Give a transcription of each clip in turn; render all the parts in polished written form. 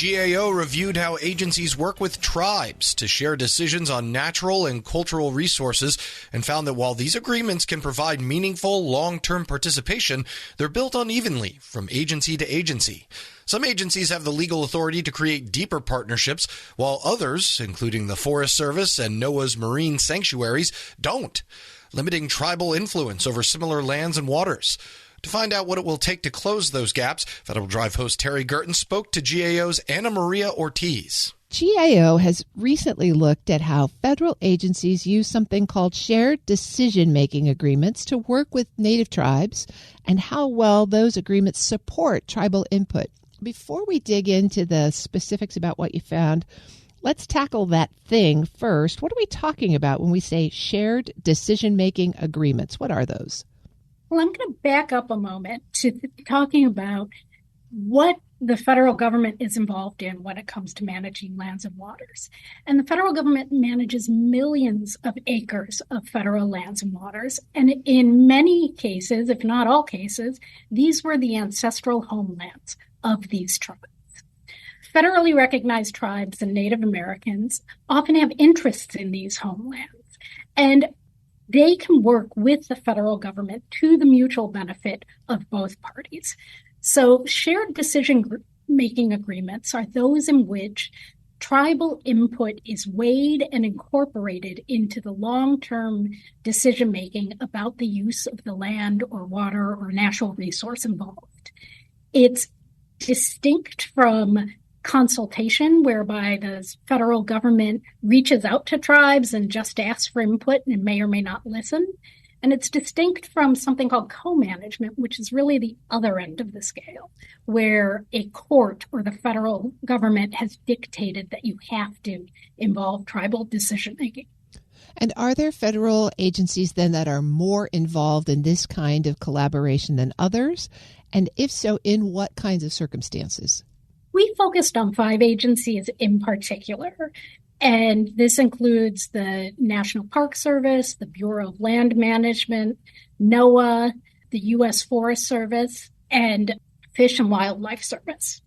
GAO reviewed how agencies work with tribes to share decisions on natural and cultural resources and found that while these agreements can provide meaningful long-term participation, they're built unevenly from agency to agency. Some agencies have the legal authority to create deeper partnerships, while others, including the Forest Service and NOAA's marine sanctuaries, don't, limiting tribal influence over similar lands and waters. To find out what it will take to close those gaps, Federal Drive host Terry Gerton spoke to GAO's Ana Maria Ortiz. GAO has recently looked at how federal agencies use something called shared decision-making agreements to work with Native tribes and how well those agreements support tribal input. Before we dig into the specifics about what you found, let's tackle that thing first. What are we talking about when we say shared decision-making agreements? What are those? Well, I'm going to back up a moment to talking about what the federal government is involved in when it comes to managing lands and waters. And the federal government manages millions of acres of federal lands and waters. And in many cases, if not all cases, these were the ancestral homelands of these tribes. Federally recognized tribes and Native Americans often have interests in these homelands, and they can work with the federal government to the mutual benefit of both parties. So shared decision-making agreements are those in which tribal input is weighed and incorporated into the long-term decision-making about the use of the land or water or natural resource involved. It's distinct from consultation, whereby the federal government reaches out to tribes and just asks for input and may or may not listen. And it's distinct from something called co-management, which is really the other end of the scale, where a court or the federal government has dictated that you have to involve tribal decision-making. And are there federal agencies then that are more involved in this kind of collaboration than others? And if so, in what kinds of circumstances? We focused on 5 agencies in particular, and this includes the National Park Service, the Bureau of Land Management, NOAA, the U.S. Forest Service, and Fish and Wildlife Service.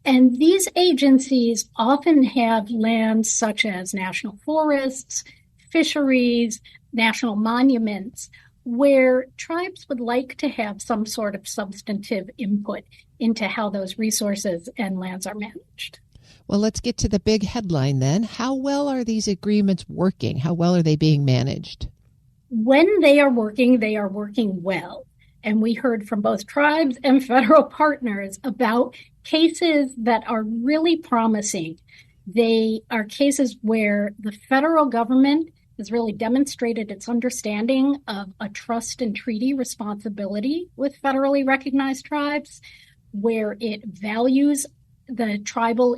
And these agencies often have lands such as national forests, fisheries, national monuments, where tribes would like to have some sort of substantive input into how those resources and lands are managed. Well, let's get to the big headline then. How well are these agreements working? How well are they being managed? When they are working well. And we heard from both tribes and federal partners about cases that are really promising. They are cases where the federal government has really demonstrated its understanding of a trust and treaty responsibility with federally recognized tribes, where it values the tribal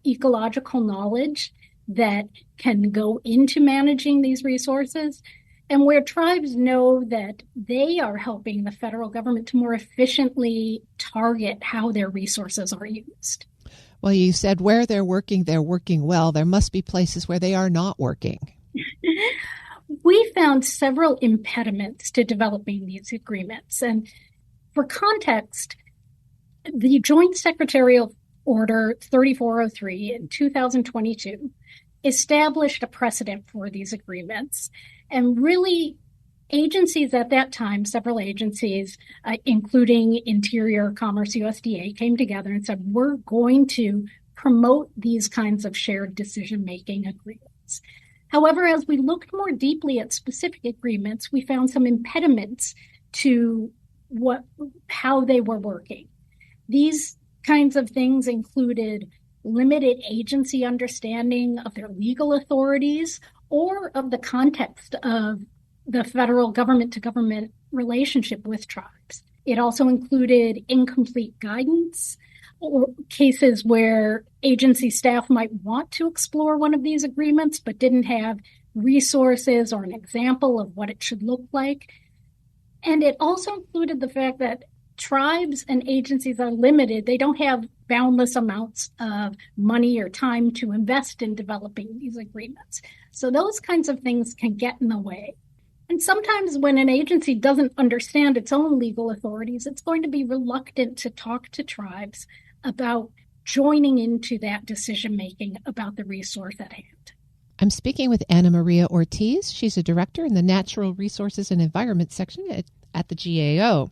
ecological knowledge that can go into managing these resources, and where tribes know that they are helping the federal government to more efficiently target how their resources are used. Well, you said where they're working well. There must be places where they are not working. We found several impediments to developing these agreements. And for context, the Joint Secretarial Order 3403 in 2022 established a precedent for these agreements. And really, agencies at that time, several agencies, including Interior, Commerce, USDA, came together and said, we're going to promote these kinds of shared decision-making agreements. However, as we looked more deeply at specific agreements, we found some impediments to how they were working. These kinds of things included limited agency understanding of their legal authorities or of the context of the federal government-to-government relationship with tribes. It also included incomplete guidance or cases where agency staff might want to explore one of these agreements but didn't have resources or an example of what it should look like. And it also included the fact that tribes and agencies are limited. They don't have boundless amounts of money or time to invest in developing these agreements. So those kinds of things can get in the way. And sometimes when an agency doesn't understand its own legal authorities, it's going to be reluctant to talk to tribes about joining into that decision-making about the resource at hand. I'm speaking with Anna Maria Ortiz. She's a director in the Natural Resources and Environment section at the GAO.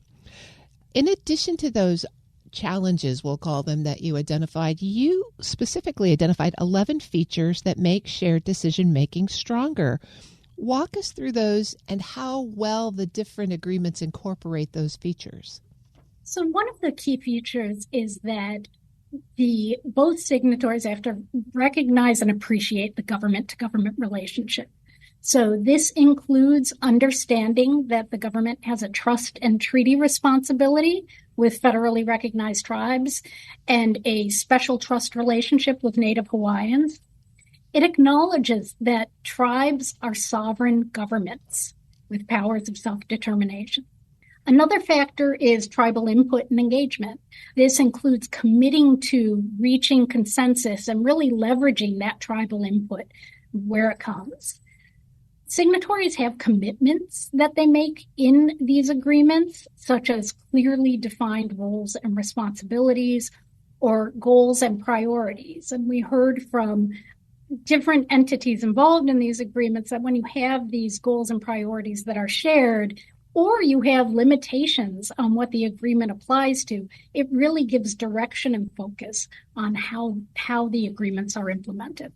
In addition to those challenges, we'll call them, that you identified, you specifically identified 11 features that make shared decision-making stronger. Walk us through those and how well the different agreements incorporate those features. So one of the key features is that both signatories have to recognize and appreciate the government-to-government relationship. So this includes understanding that the government has a trust and treaty responsibility with federally recognized tribes and a special trust relationship with Native Hawaiians. It acknowledges that tribes are sovereign governments with powers of self-determination. Another factor is tribal input and engagement. This includes committing to reaching consensus and really leveraging that tribal input where it comes. Signatories have commitments that they make in these agreements, such as clearly defined roles and responsibilities or goals and priorities. And we heard from different entities involved in these agreements that when you have these goals and priorities that are shared, or you have limitations on what the agreement applies to, it really gives direction and focus on how the agreements are implemented.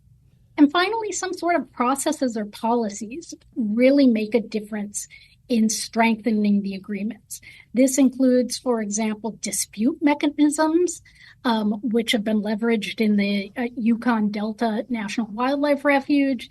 And finally, some sort of processes or policies really make a difference in strengthening the agreements. This includes, for example, dispute mechanisms, which have been leveraged in the Yukon Delta National Wildlife Refuge.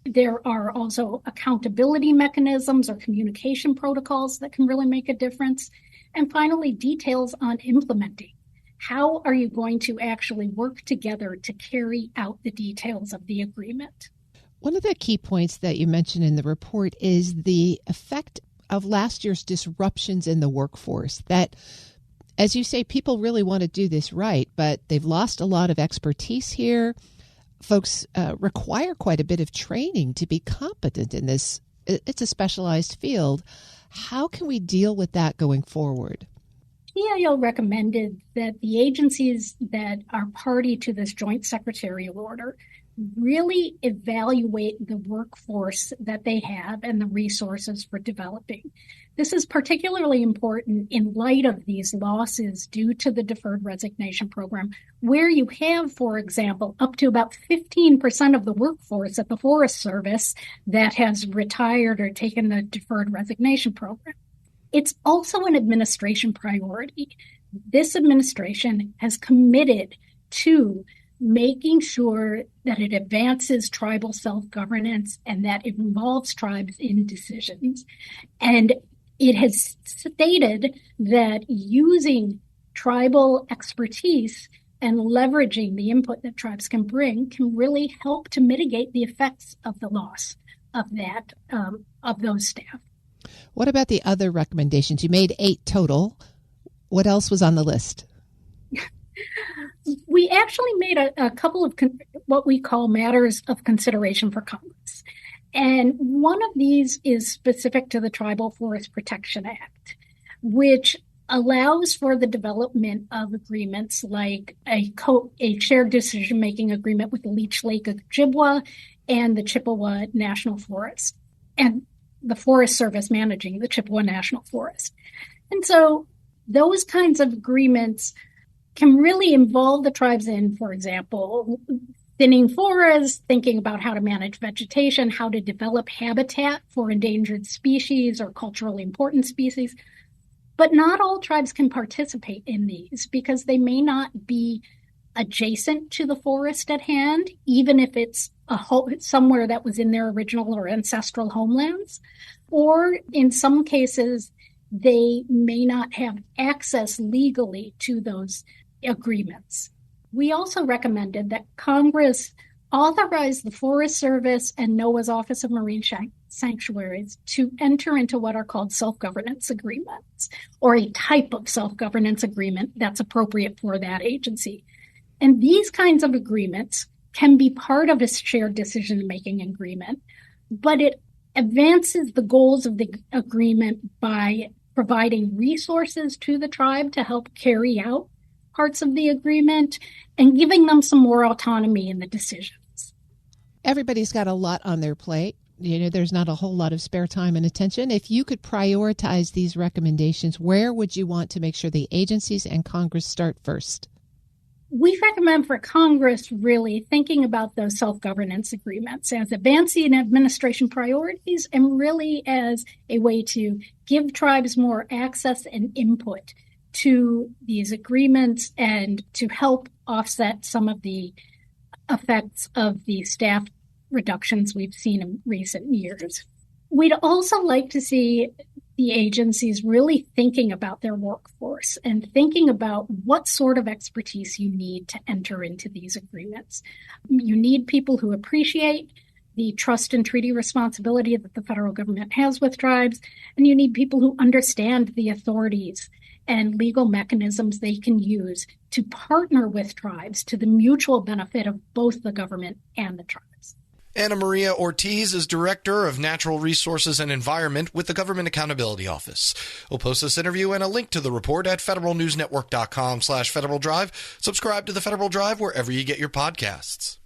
There are also accountability mechanisms or communication protocols that can really make a difference. And finally, details on implementing. How are you going to actually work together to carry out the details of the agreement? One of the key points that you mentioned in the report is the effect of last year's disruptions in the workforce. That, as you say, people really want to do this right, but they've lost a lot of expertise here. Folks require quite a bit of training to be competent in this. It's a specialized field. How can we deal with that going forward? GAO recommended that the agencies that are party to this joint secretarial order really evaluate the workforce that they have and the resources for developing. This is particularly important in light of these losses due to the deferred resignation program, where you have, for example, up to about 15% of the workforce at the Forest Service that has retired or taken the deferred resignation program. It's also an administration priority. This administration has committed to making sure that it advances tribal self-governance and that it involves tribes in decisions. And it has stated that using tribal expertise and leveraging the input that tribes can bring can really help to mitigate the effects of the loss of those staff. What about the other recommendations? You made 8 total. What else was on the list? We actually made a couple of what we call matters of consideration for Congress. And one of these is specific to the Tribal Forest Protection Act, which allows for the development of agreements like a shared decision-making agreement with the Leech Lake Ojibwa and the Chippewa National Forest, and the Forest Service managing the Chippewa National Forest. And so those kinds of agreements can really involve the tribes in, for example, thinning forests, thinking about how to manage vegetation, how to develop habitat for endangered species or culturally important species. But not all tribes can participate in these because they may not be adjacent to the forest at hand, even if it's somewhere that was in their original or ancestral homelands. Or in some cases, they may not have access legally to those agreements. We also recommended that Congress authorize the Forest Service and NOAA's Office of Marine Sanctuaries to enter into what are called self-governance agreements, or a type of self-governance agreement that's appropriate for that agency. And these kinds of agreements can be part of a shared decision-making agreement, but it advances the goals of the agreement by providing resources to the tribe to help carry out parts of the agreement and giving them some more autonomy in the decisions. Everybody's got a lot on their plate. There's not a whole lot of spare time and attention. If you could prioritize these recommendations, where would you want to make sure the agencies and Congress start first? We recommend for Congress really thinking about those self-governance agreements as advancing administration priorities and really as a way to give tribes more access and input to these agreements and to help offset some of the effects of the staff reductions we've seen in recent years. We'd also like to see the agencies really thinking about their workforce and thinking about what sort of expertise you need to enter into these agreements. You need people who appreciate the trust and treaty responsibility that the federal government has with tribes, and you need people who understand the authorities and legal mechanisms they can use to partner with tribes to the mutual benefit of both the government and the tribes. Anna Maria Ortiz is Director of Natural Resources and Environment with the Government Accountability Office. We'll post this interview and a link to the report at federalnewsnetwork.com/Federal Drive. Subscribe to the Federal Drive wherever you get your podcasts.